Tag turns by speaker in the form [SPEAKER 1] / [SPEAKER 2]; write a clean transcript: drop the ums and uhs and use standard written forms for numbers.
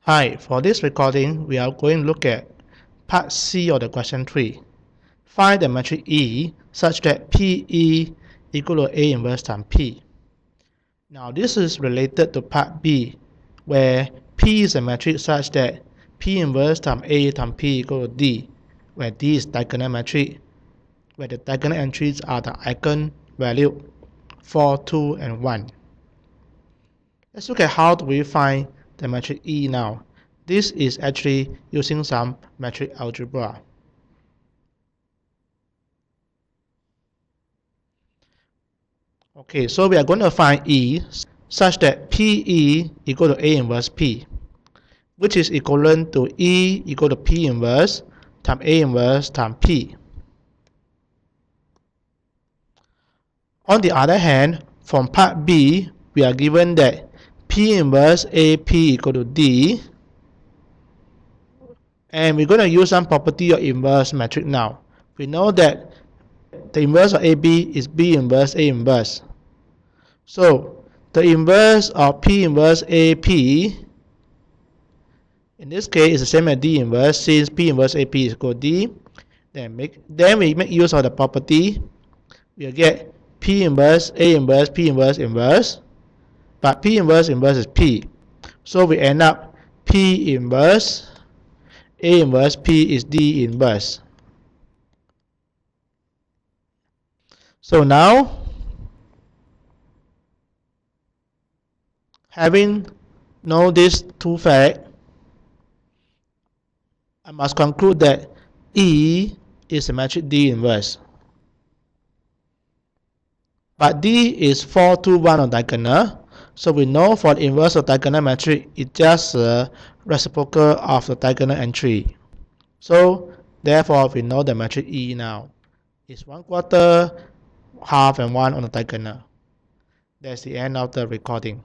[SPEAKER 1] Hi, for this recording, we are going to look at part C of the question 3. Find the matrix E such that PE equal to A inverse times P. Now this is related to part B, where P is a matrix such that P inverse times A times P equal to D, where D is diagonal matrix, where the diagonal entries are the eigen value 4, 2, and 1. Let's look at how do we find the matrix E now. This is actually using some matrix algebra. Okay, so we are going to find E such that PE equal to A inverse P, which is equivalent to E equal to P inverse times A inverse times P. On the other hand, from part B, we are given that P inverse AP equal to D, and we're going to use some property of inverse matrix now. We know that the inverse of AB is B inverse A inverse. So the inverse of P inverse AP in this case is the same as D inverse, since P inverse AP is equal to D. Then we make use of the property. We'll get P inverse A inverse P inverse inverse, but P inverse inverse is P. So we end up P inverse A inverse P is D inverse. So now, having known these two facts, I must conclude that E is a matrix D inverse. But D is 4, 2, 1 on diagonal. So we know for the inverse of diagonal matrix, it's just a reciprocal of the diagonal entry. So therefore, we know the matrix E now. It's 1/4, half, and 1 on the diagonal. That's the end of the recording.